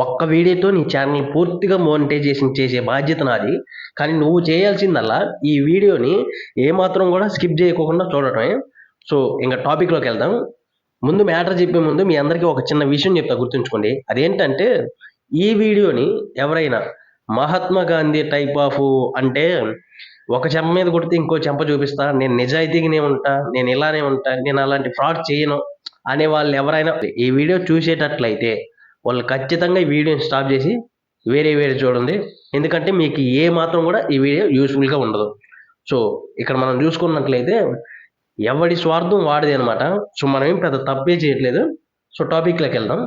ఒక్క వీడియోతో నీ ఛానల్ పూర్తిగా మోనిటైజేషన్ చేసే బాధ్యత నాది. కానీ నువ్వు చేయాల్సిందల్లా ఈ వీడియోని ఏమాత్రం కూడా స్కిప్ చేయకోకుండా చూడటమే. సో ఇంకా టాపిక్లోకి వెళ్దాం. ముందు మ్యాటర్ చెప్పే ముందు మీ అందరికీ ఒక చిన్న విషయం చెప్తా, గుర్తుంచుకోండి. అదేంటంటే ఈ వీడియోని ఎవరైనా మహాత్మా గాంధీ టైప్ ఆఫ్ అంటే ఒక చెంప మీద కొడితే ఇంకో చెంప చూపిస్తా, నేను నిజాయితీగానే ఉంటా, నేను ఇలానే ఉంటా, నేను అలాంటి ఫ్రాడ్ చేయను అనే వాళ్ళు ఎవరైనా ఈ వీడియో చూసేటట్లయితే వాళ్ళు ఖచ్చితంగా ఈ వీడియోని స్టాప్ చేసి వేరే చూడండి. ఎందుకంటే మీకు ఏ మాత్రం కూడా ఈ వీడియో యూస్ఫుల్గా ఉండదు. సో ఇక్కడ మనం చూసుకున్నట్లయితే ఎవడి స్వార్థం వాడిది అనమాట. సో మనం ఏం పెద్ద తప్పే చేయట్లేదు. సో టాపిక్లోకి వెళ్దాం.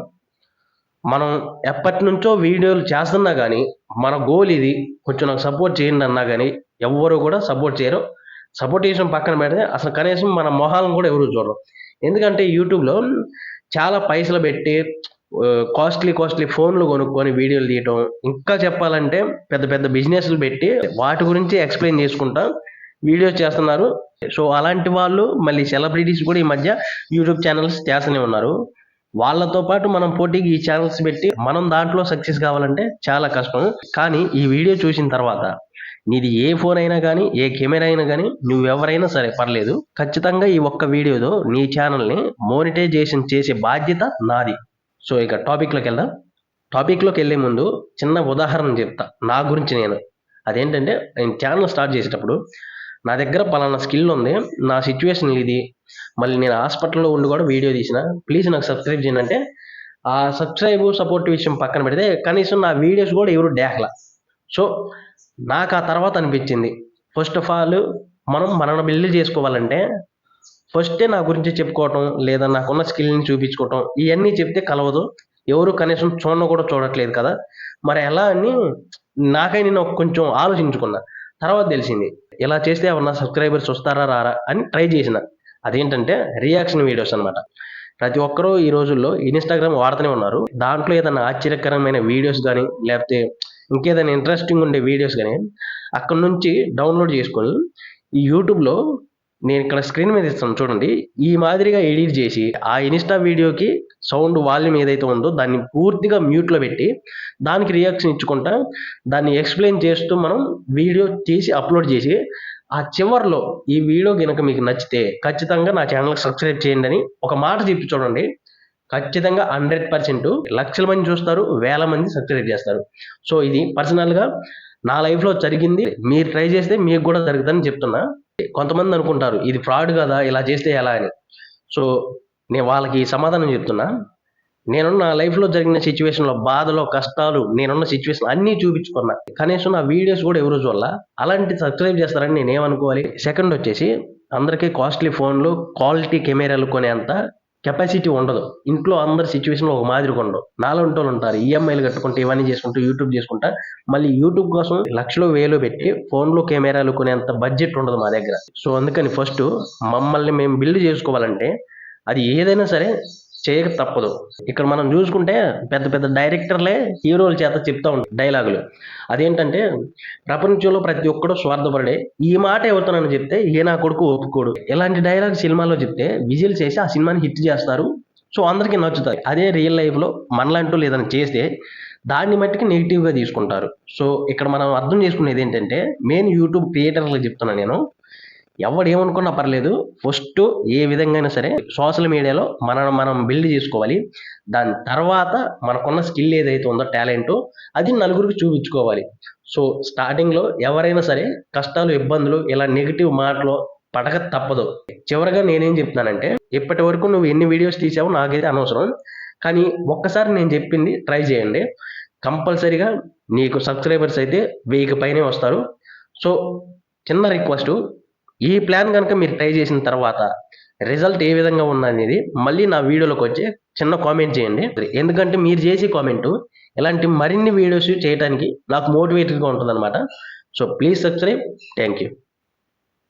మనం ఎప్పటి నుంచో వీడియోలు చేస్తున్నా కానీ మన గోల్ ఇది, కొంచెం నాకు సపోర్ట్ చేయండి అన్నా కానీ ఎవ్వరు కూడా సపోర్ట్ చేయరు. సపోర్ట్ చేసిన పక్కన పెడితే అసలు కనీసం మన మొహాలను కూడా ఎవరు చూడరు. ఎందుకంటే యూట్యూబ్లో చాలా పైసలు పెట్టి కాస్ట్లీ ఫోన్లు కొనుక్కొని వీడియోలు తీయటం, ఇంకా చెప్పాలంటే పెద్ద పెద్ద బిజినెస్లు పెట్టి వాటి గురించి ఎక్స్ప్లెయిన్ చేసుకుంటా వీడియోస్ చేస్తున్నారు. సో అలాంటి వాళ్ళు మళ్ళీ సెలబ్రిటీస్ కూడా ఈ మధ్య యూట్యూబ్ ఛానల్స్ చేస్తూనే ఉన్నారు. వాళ్ళతో పాటు మనం పోటీకి ఈ ఛానల్స్ పెట్టి మనం దాంట్లో సక్సెస్ కావాలంటే చాలా కష్టం. కానీ ఈ వీడియో చూసిన తర్వాత నీది ఏ ఫోన్ అయినా కానీ, ఏ కెమెరా అయినా కానీ, నువ్వెవరైనా సరే పర్లేదు, ఖచ్చితంగా ఈ ఒక్క వీడియోతో నీ ఛానల్ని మోనిటైజేషన్ చేసే బాధ్యత నాది. సో ఇక టాపిక్లోకి వెళ్దాం. టాపిక్లోకి వెళ్ళే ముందు చిన్న ఉదాహరణ చెప్తా నా గురించి నేను. అదేంటంటే నేను ఛానల్ స్టార్ట్ చేసేటప్పుడు నా దగ్గర పలానా స్కిల్ ఉంది, నా సిచ్యువేషన్ ఇది, మళ్ళీ నేను హాస్పిటల్లో ఉండి కూడా వీడియో తీసిన, ప్లీజ్ నాకు సబ్స్క్రైబ్ చేయండి అంటే ఆ సపోర్ట్ విషయం పక్కన పెడితే కనీసం నా వీడియోస్ కూడా ఎవరు డేకలా. సో నాకు ఆ తర్వాత అనిపించింది, ఫస్ట్ ఆఫ్ ఆల్ మనల్ని బిల్డ్ చేసుకోవాలంటే ఫస్టే నా గురించి చెప్పుకోవటం, లేదా నాకున్న స్కిల్ని చూపించుకోవటం, ఇవన్నీ చెప్తే కలవదు. ఎవరు కనీసం కూడా చూడట్లేదు కదా, మరి ఎలా అని నాకై నేను కొంచెం ఆలోచించుకున్నా. తర్వాత తెలిసింది ఇలా చేస్తే ఏమన్నా సబ్స్క్రైబర్స్ వస్తారా రారా అని ట్రై చేసిన. అదేంటంటే రియాక్షన్ వీడియోస్ అనమాట. ప్రతి ఒక్కరూ ఈ రోజుల్లో ఇన్స్టాగ్రామ్ వాడుతూనే ఉన్నారు. దాంట్లో ఏదైనా ఆశ్చర్యకరమైన వీడియోస్ కానీ, లేకపోతే ఇంకేదైనా ఇంట్రెస్టింగ్ ఉండే వీడియోస్ కానీ అక్కడ నుంచి డౌన్లోడ్ చేసుకొని ఈ యూట్యూబ్లో నేను ఇక్కడ స్క్రీన్ మీద ఇస్తాను చూడండి, ఈ మాదిరిగా ఎడిట్ చేసి ఆ ఇన్స్టా వీడియోకి సౌండ్ వాల్యూమ్ ఏదైతే ఉందో దాన్ని పూర్తిగా మ్యూట్లో పెట్టి దానికి రియాక్షన్ ఇచ్చుకుంటా దాన్ని ఎక్స్ప్లెయిన్ చేస్తూ మనం వీడియో తీసి అప్లోడ్ చేసి ఆ చివర్లో ఈ వీడియో కనుక మీకు నచ్చితే ఖచ్చితంగా నా ఛానల్కి సబ్స్క్రైబ్ చేయండి అని ఒక మాట చెప్పి చూడండి. ఖచ్చితంగా 100% లక్షల మంది చూస్తారు, వేల మంది సబ్స్క్రైబ్ చేస్తారు. సో ఇది పర్సనల్గా నా లైఫ్లో జరిగింది. మీరు ట్రై చేస్తే మీకు కూడా జరుగుతుందని చెప్తున్నా. కొంతమంది అనుకుంటారు ఇది ఫ్రాడ్ కదా, ఇలా చేస్తే ఎలా అని. సో నేను వాళ్ళకి సమాధానం చెప్తున్నా. నేను నా లైఫ్లో జరిగిన సిచ్యువేషన్లో బాధలో కష్టాలు, నేనున్న సిచ్యువేషన్ అన్నీ చూపించుకున్నా. కనీసం నా వీడియోస్ కూడా ఎవరు చూడాల, అలాంటి సబ్స్క్రైబ్ చేస్తారని నేనేమనుకోవాలి. సెకండ్ వచ్చేసి అందరికీ కాస్ట్లీ ఫోన్లు, క్వాలిటీ కెమెరాలు కొనేంత కెపాసిటీ ఉండదు. ఇంట్లో అందరి సిచ్యువేషన్ ఒక మాదిరిగా ఉండవు. నాలుగు ఉంటారు ఈఎంఐలు కట్టుకుంటూ ఇవన్నీ చేసుకుంటూ యూట్యూబ్ చేసుకుంటా, మళ్ళీ యూట్యూబ్ కోసం లక్షలు వేలు పెట్టి ఫోన్లు కెమెరాలు కొనేంత బడ్జెట్ ఉండదు మా దగ్గర. సో అందుకని ఫస్ట్ మమ్మల్ని మేము బిల్డ్ చేసుకోవాలంటే అది ఏదైనా సరే చేయక తప్పదు. ఇక్కడ మనం చూసుకుంటే పెద్ద పెద్ద డైరెక్టర్లే హీరోల చేత చెప్తా ఉంటారు డైలాగులు. అదేంటంటే ప్రపంచంలో ప్రతి ఒక్కడు స్వార్థపడే, ఈ మాట ఎవరుతానని చెప్తే ఏ నా కొడుకు ఒప్పుకోడు, ఇలాంటి డైలాగ్ సినిమాలో చెప్తే విజిల్ చేసి ఆ సినిమాని హిట్ చేస్తారు. సో అందరికీ నచ్చుతాయి. అదే రియల్ లైఫ్లో మనలాంటి ఏదైనా చేస్తే దాన్ని మట్టికి నెగిటివ్గా తీసుకుంటారు. సో ఇక్కడ మనం అర్థం చేసుకునేది ఏంటంటే మెయిన్ యూట్యూబ్ క్రియేటర్లకు చెప్తున్నాను నేను, ఎవడు ఏమనుకున్నా పర్లేదు, ఫస్ట్ ఏ విధంగా అయినా సరే సోషల్ మీడియాలో మనం బిల్డ్ చేసుకోవాలి. దాని తర్వాత మనకున్న స్కిల్ ఏదైతే ఉందో, టాలెంట్, అది నలుగురికి చూపించుకోవాలి. సో స్టార్టింగ్లో ఎవరైనా సరే కష్టాలు, ఇబ్బందులు, ఇలా నెగిటివ్ మాటలు పడక తప్పదు. చివరిగా నేనేం చెప్తున్నానంటే ఇప్పటి వరకు నువ్వు ఎన్ని వీడియోస్ తీసావో నాకైతే అనవసరం, కానీ ఒక్కసారి నేను చెప్పింది ట్రై చేయండి. కంపల్సరీగా నీకు సబ్స్క్రైబర్స్ అయితే 1000 పైనే వస్తారు. సో చిన్న రిక్వెస్ట్, ఈ ప్లాన్ కనుక మీరు ట్రై చేసిన తర్వాత రిజల్ట్ ఏ విధంగా ఉందనేది మళ్ళీ నా వీడియోలోకి వచ్చి చిన్న కామెంట్ చేయండి. ఎందుకంటే మీరు చేసే కామెంట్ ఇలాంటి మరిన్ని వీడియోస్ చేయడానికి నాకు మోటివేటెడ్గా ఉంటుంది అనమాట. So please subscribe. Thank you.